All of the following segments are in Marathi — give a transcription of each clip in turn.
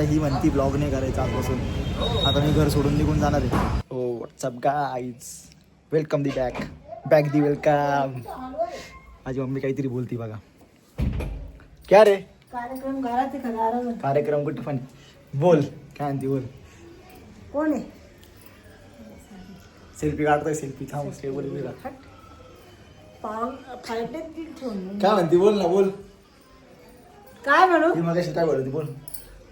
ही म्हणती ब्लॉग नाही करायचा आजपासून. आता मी घर सोडून निघून जाणार आहे. हो व्हॉट्सअप गाईज, वेलकम दी बॅक दी वेलकम. माझी मम्मी काहीतरी बोलती बघा. क्या रे कार्यक्रम घरात आहे. कार्यक्रम कुठे पण बोल, काय म्हणती बोल. कोण आहे? सेल्फी काढतोय. सेल्फी थांब टेबल काय म्हणती बोल ना बोल. काय म्हणू? ती मगाशी काय बोलती बोल.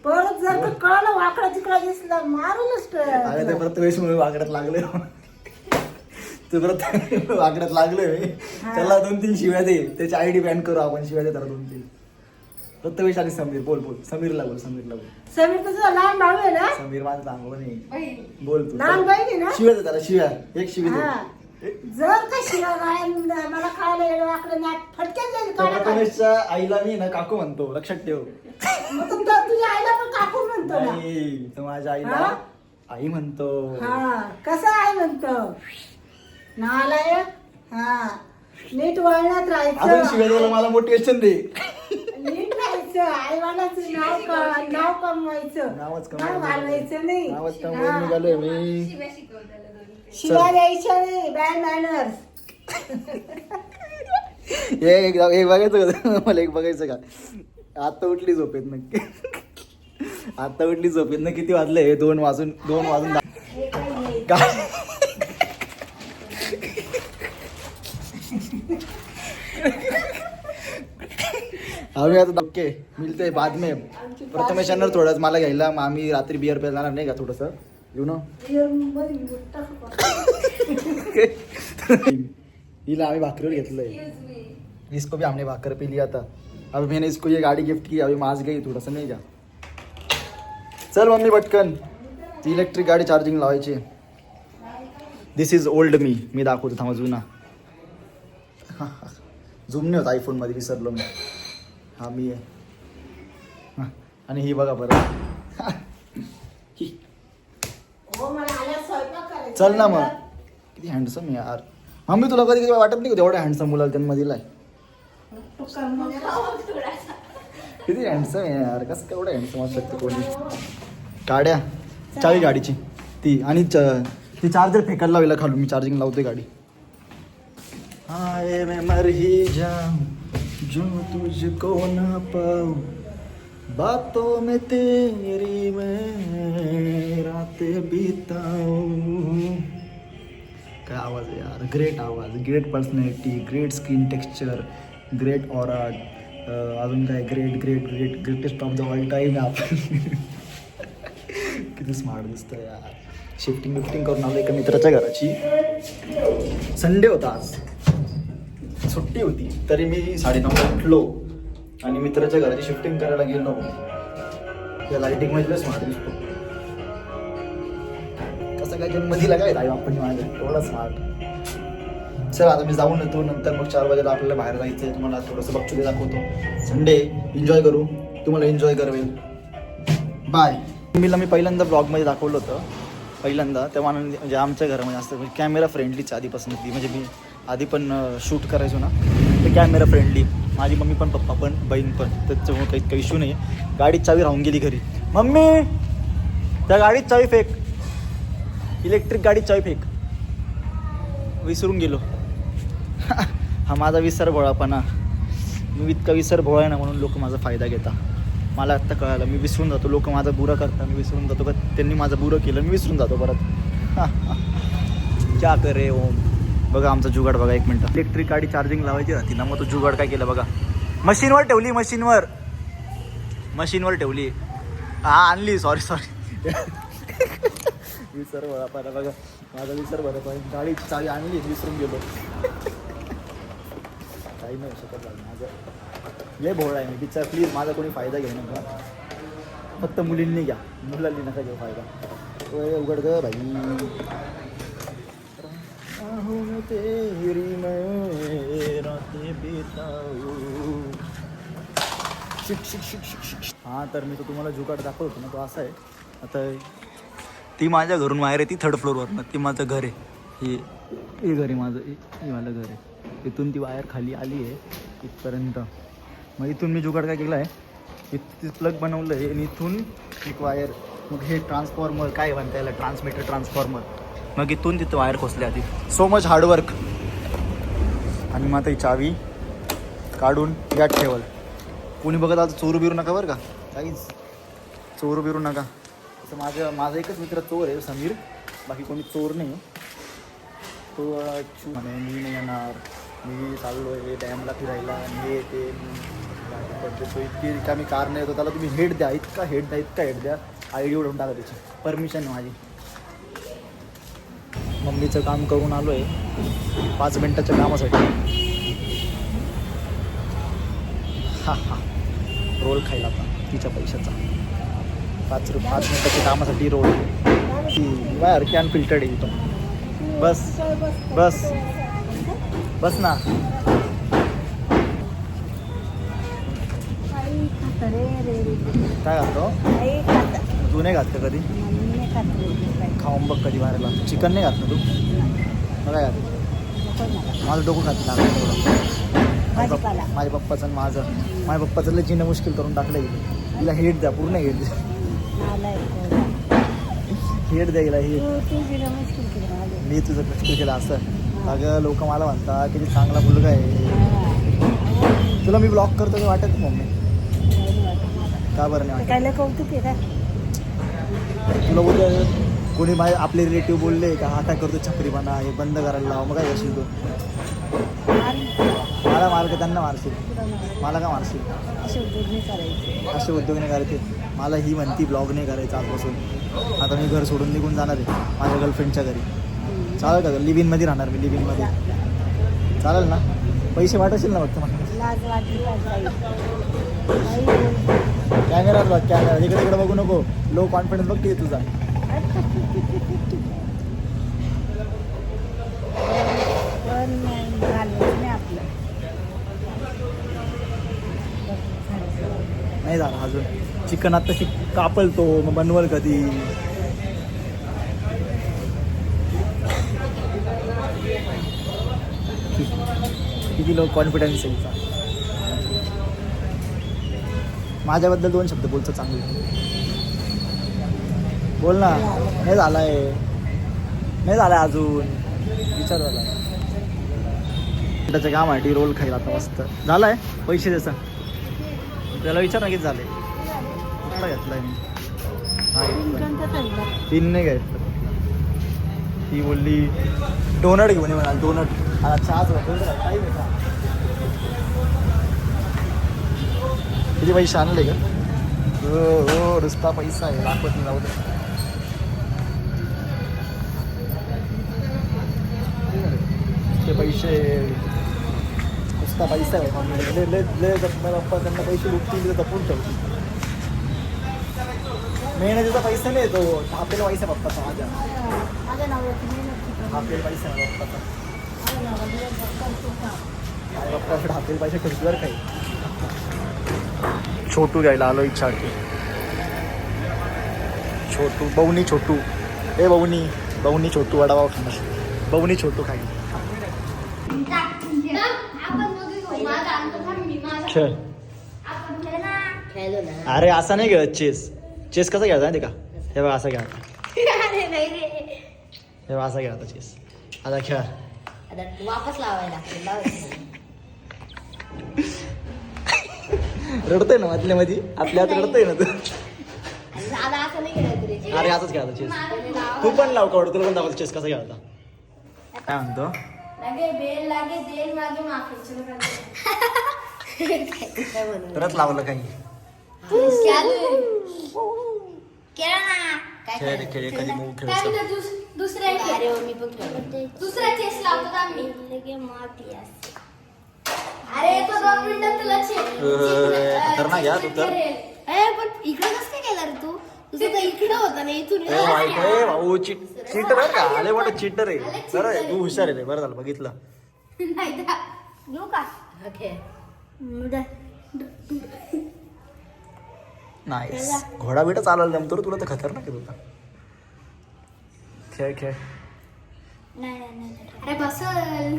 परत जर का कळलं वाकडा तिकडा दिसला मारूनच अरे ते परत वेळेस म्हणून वाकड्यात लागले. ते परत वाकड्यात लागलोय. त्याला 2-3 शिव्या दे. त्याची आयडी बॅन करू आपण. शिव्या दे त्याला 2-3. प्रत्यवेश आली समीर. बोल बोल समीरला बोल. समीरला बोल. समीर तुझा लहान भाऊ आहे ना? समीर माझं चांगलं नाही. बोल तू. लहान बहीण आहे ना? शिव्या दे त्याला. शिव्या एक शिवी दे. हा. जर का शिरा मला खायला येणं वाकडं नाक फटक्यात जाईल. प्रथमेशच्या आईला मी ना काकू म्हणतो, लक्षात ठेव. मग तुझ्या आईला पण काकू म्हणतो ना? नाही, तर माझ्या आईला आई म्हणतो. हा कसं आहे म्हणतो नालायक. हा नीट वळणात अजून राहायचं. शिव्या द्यायला मला मोटिवेशन दे. नीट राहायचं. आईबालाचं नाव कमवायचं. नावच नाव घालवायचं नाही. नावच कमवून निघालोय मी. शिवाय द्यायच्या नाही. Bad manners. एक बघायचं का मला? एक बघायचं का? आता उठली झोपेत नक्की. आता उठली झोपेत ना. किती वाजले? 2 वाजून काय? आम्ही आता ओके मिळते बाद में. प्रथमेश येणार थोडंच मला घ्यायला. मग आम्ही रात्री बिअर प्यायला जाणार नाही का थोडस यु नो. हिला आम्ही भाकरीवर घेतलंय. इसको भी हमने भाकर पी लिया था. अब मैंने इसको ये गाड़ी गिफ्ट की. अभी मास गई थोडंसं नाही का. चल मम्मी पटकन. ती इलेक्ट्रिक गाडी चार्जिंग लावायची. दिस इज ओल्ड मी दाखवतो थांबा जुना. झूम नाही होत आयफोन मध्ये, विसरलो मी. हा मी आहे. आणि ही बघा बरं. चल ना मग. किती हँडसम यार. मम्मी तुला कधी कधी वाटत नाही का तेवढ्या हँडसम मुलाला त्यांना दिलाय? किती हँडसम आहे यार. कसं केवढं हँडसम असू शकतं कोणी. गाड्या चावी गाडीची ती. आणि ती चार्जर फेकायला लावला खालून. मी चार्जिंग लावतोय गाडी. हाय मैं मर ही जाऊं जो तुझको ना पाऊं, बातों में तेरी मैं रातें बिताऊं. काय आवाज आहे यार. ग्रेट आवाज, great personality, great screen texture, great aura. अजून काय greatest of the all time. आपण किती स्मार्ट दिसतं यार. शिफ्टिंग करून आलो एका मित्राच्या घराची. संडे होता आज, सुट्टी होती. तरी मी 9:30 उठलो आणि मित्राच्या घराची शिफ्टिंग करायला गेलो. या लाईटिंग मध्ये स्मार्ट दिसतो. कसं काय जन्मदिला काय राहील आपण माझ्या एवढा स्मार्ट. चल आता मी जाऊन येतो. नंतर मग 4 वाजेला आपल्याला बाहेर जायचं आहे. तुम्हाला थोडंसं बक्षुदे दाखवतो. संडे एन्जॉय करू. तुम्हाला एन्जॉय करवेल. बाय. मी पहिल्यांदा ब्लॉगमध्ये दाखवलं होतं. पहिल्यांदा तेव्हा म्हणजे आमच्या घरामध्ये असतं म्हणजे कॅमेरा फ्रेंडलीच आधीपासून ती. म्हणजे मी आधी पण शूट करायचो ना, ते कॅमेरा फ्रेंडली. माझी मम्मी पण, पप्पा पण, बहीण पण. त्याच्यामुळे काही इश्यू नाही आहे. गाडीत चावी राहून गेली घरी. मम्मी त्या गाडीत चावी फेक. इलेक्ट्रिक गाडीत चावी फेक. विसरून गेलो. हा माझा विसर भोळापणा. मी इतका विसर भोळा आहे ना, म्हणून लोक माझा फायदा घेतात. मला आत्ता कळालं. मी विसरून जातो. लोक माझा बुरा करतात, मी विसरून जातो. का त्यांनी माझं बुरं केलं, मी विसरून जातो परत. क्या करे ओम. बघा आमचा जुगाड बघा. 1 मिनटं. इलेक्ट्रिक गाडी चार्जिंग लावायची राहते ना, मग तो जुगाड काय केलं बघा. मशीनवर ठेवली. मशीनवर ठेवली. हा आणली. सॉरी विसर भरापारा बघा. माझा विसर भरापारा. गाडीची चावी आणली, विसरून गेलो. काही नाही शकत माझं. लय भोळा आहे मी. बिचार प्लीज माझा कोणी फायदा घेऊ नका. फक्त मुलींनी घ्या, मुलांनी नका घेऊ फायदा. उघड ग भाई. तेरी मैं रातें बिताऊं. हां तर मी तो तुम्हाला जुगाड दाखवतो ना, तो असा आहे. आता ती माझ्या घरून बाहेर आहे. ती 3rd फ्लोअरवर. ती माझं घर आहे. हे घर आहे माझं. हे माझं घर आहे. इथून ती वायर खाली आली आहे इथपर्यंत. मग इथून मी जुगाड काय केला आहे, इथे प्लग बनवलं आहे आणि इथून एक वायर, मग हे ट्रान्सफॉर्मर काय म्हणता याला, ट्रान्समीटर ट्रान्सफॉर्मर, मग इथून तिथं वायर खोसले आधी. So much hard work. आणि मग आता ही चावी काढून यात ठेवल. कोणी बघत आज चोरू बिरू नका बरं का, काहीच चोरू बिरू नका. असं माझा एकच मित्र चोर आहे समीर, बाकी कोणी चोर नाही. तो म्हणे मी नाही येणार, मी चाललो आहे डॅमला फिरायला आणि हे ते तो इतकी रिकामी कार नाही येतो, त्याला तुम्ही हेड द्या, इतका हेड द्या, आय डी उडवून टाका त्याची. परमिशन आहे माझी. मम्मीचं काम करून आलो आहे 5 मिनटाच्या कामासाठी. हा रोल खायला आता तिच्या पैशाचा. 5 मिनटाच्या कामासाठी रोल. ती बाहेर कॅन फिल्टर्ड आहे इथं. बस ना. काय घालतो तू? नाही घातलं कधी? खाऊन बघ कधी बाहेरला. चिकन नाही घातलं तू? मग काय घातलं? माझं डोकं खात माझ्या पप्पाचं आणि माझ्या पप्पाचं लय जिणं मुश्किल करून टाकलं गेलं. तिला हेड द्या, पूर्ण हेड द्या. हेड द्या हिला, हेड. मी तुझं कष्ट केलं असं. अगं लोक मला म्हणतात किती चांगला मुलगा आहे. तुला मी ब्लॉक करतो वाटत नाही मम्मी? का बरं नाही वाटत? कौतुक आहे का तुला उद्या कोणी आपले रिलेटिव्ह बोलले का हा काय करतो छपरीपणा, हे बंद करायला लाव, मग काय करशील तू? मला मार का त्यांना मारशील? मला का मारशील? असे उद्योग नाही करायचे. मला ही म्हणती ब्लॉग नाही करायचा आजपासून. आता मी घर सोडून निघून जाणार आहे माझ्या गर्लफ्रेंडच्या घरी. चालेल का? लिव्ह इनमध्ये राहणार मी, लिव्ह इनमध्ये. चालेल ना? पैसे वाटशील ना फक्त मला? कॅमेरात बघ, कॅमेरा इकडे इकडे बघू नको. लो कॉन्फिडन्स बघ की तुझा. नाही झालं अजून. चिकन आता कापलतो, मग बनवल कधी? किती लो कॉन्फिडन्स आहे तुझा. माझ्याबद्दल 2 शब्द बोलतो चांगले. बोल ना. नाही झालाय अजून. विचार झाला त्याच्या कामासाठी रोल खायला आता मस्त. झालाय पैसे द्यायचा त्याला विचार ना किती झाले. कुठला घेतलाय मी? 3 नाही घेतलं. ती बोलली डोनट घेऊन ये म्हणाल. डोनट आता चहाच काही भेटा. किती पैसे आणले का? हो नुसता पैसा आहे, दाखवत नाही. जाऊ दे. ते पैसे नुसता पैसा आहे. पप्पा त्यांना पैसे लुटतील तर जपून ठेवतील. मेहनतीचा पैसा नाही तो, आपल्याला पैसा पप्पाचा. माझ्या आपल्याला पैसा आहे पप्पाचा. माझ्या पप्पाकडे आपल्याला पैसे ठेवतील काही. छोटू घ्यायला आलो इच्छा की. छोटू बवनी छोटू. ए बवनी छोटू वडापाव खाणार. बवनी छोटू खाईल. खेळ. अरे असा नाही खेळत चेस. चेस कसा खेळता माहिती का? हे बघा असं खेळता. हे बघा असं खेळता चेस. आता खेळ. वापस लावायला रडतोय ना मधल्या मध्ये. आपल्या हात रडतोय ना तू. अरे असंच खेळता चेस. तू पण लाव का? तुला पण दाखवतो चेस कसा खेळता. काय म्हणतो? परत लावलं काही. खेळ खेळ कधी मूव खेळतो. दुसरा चेस लावतो आम्ही. अरे तो 2 मिनिटात तुला खतरनाक घ्या तू तर. पण इकडे कसं काय केलं रे तू? तुझं तर इकडे होता ना, इथून भाऊ चीटर आहे का? आले मोठं चीटर आहे. बरं तू हुशार आहे. बरं झालं बघितलं. नाही घेऊ का? नाईस. घोडा बिडा चालवला जमतो रे तुला तर. खतरनाक आहे तुला. खेळ खेळ. अरे बस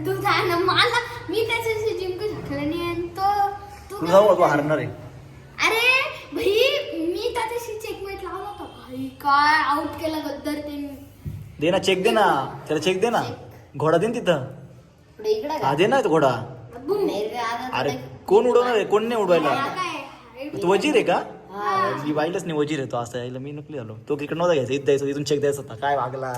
तू जा ना. मला मी त्याच्याशी जिंकू शकले नाही आणि तो तू जाऊ तू हारणार आहे. अरे काय आउट केलं गद्दर ते दे ना चेक दे ना त्याला चेक दे ना घोडा दे ना तिथं पुढे इकडे हा दे ना तो घोडा अरे कोण उडवणार आहे कोण नाही उडवायला तो वजीर आहे का मी पाहिलंच नाही वजीर आहे तो असं यायला मी नकली आलो तो इकडे नव्हता घ्यायचा इथं द्यायचं इथून चेक द्यायचा होता काय वागला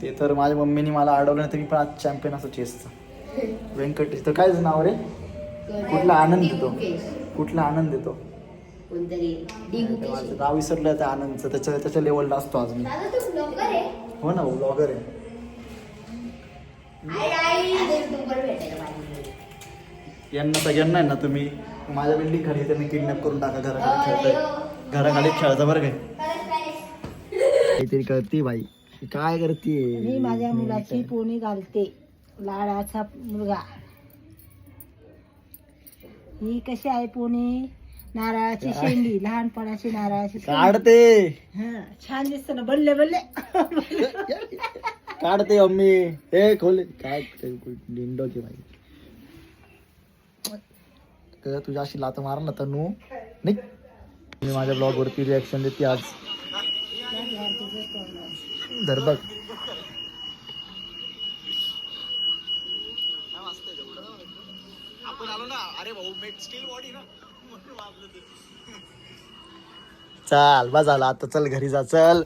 ते तर माझ्या मम्मीने मला अडवलं नाही तर मी पण आज चॅम्पियन असं चेसचं व्यंकटेश तर काय नाव रे कुठला आनंद देतो कुठला आनंद देतो माझं नाव विसरलं त्या आनंदचं त्याच्या लेवलला असतो आज मी हो ना ब्लॉगर आहे यांना सगळ्यांना आहे ना तुम्ही माझ्या बिल्डिंग खाली त्यांनी किडनॅप करून टाका घराखाली खेळताय घराखाली खेळता बरं काय काहीतरी करते बाई काय करते मी माझ्या मुलाची पोनी घालते लाडाचा मुलगा ही कशी आहे पोनी नारळाची शेंडी लहानपणाची नारळाची काढते हा छान दिसत ना बल्ले बल्ले काढते मम्मी हे खोले काय डिंडोची बाई तुझ्या अशी लात मार ना तनू नाही मी माझ्या ब्लॉग वरती रिॲक्शन देते आज धरबग आपण आलो ना अरे भाऊ स्टील बॉडी ना चाल बा झाला आता चल घरी जा चल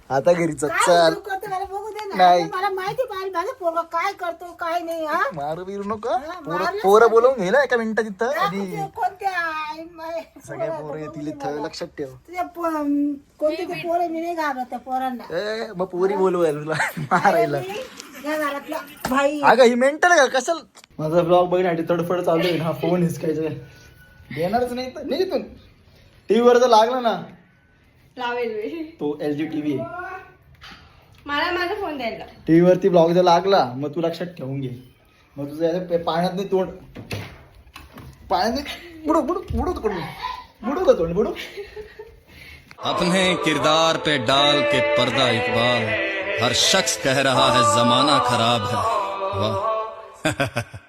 आता घरी चल चल मला बघू दे ना नाही. मला माहिती पाहिजे माझा पोरगा काय करतो काय नाही हा मारू बिरू नको मारलं पोरं बोलवून घे ना एका मिनिटात तिथं आणि तुझे कोणत्या सगळे पोरं येतील इथं लक्षात ठेव तुझ्या कोणते ते पोरं मी नाही घाबरत त्या पोरांना ए मग पोरी बोलवायला तुला मारायला या घरातला भाई अगं ही मेंटल का कसल माझा ब्लॉग बघण्यासाठी तडफड चालू आहे हा फोन हिसकायचा देणारच नाही तर नाही इथून टीव्ही वर जर लागला ना लावेल तो LG टीव्ही आहे मला माझा फोन द्यायला टीव्ही वरती ब्लॉग जर लागला मग तू लक्षात ठेवून घे मग तुझं याचं पाण्यात नाही तोंड पाण्यात नाही बुडू बुडू बुडू तोंड बुडू का तोंड बुडू अपने किरदार पे डाल के पर्दा इकबाल हर शख्स कह रहा है जमाना खराब है वाह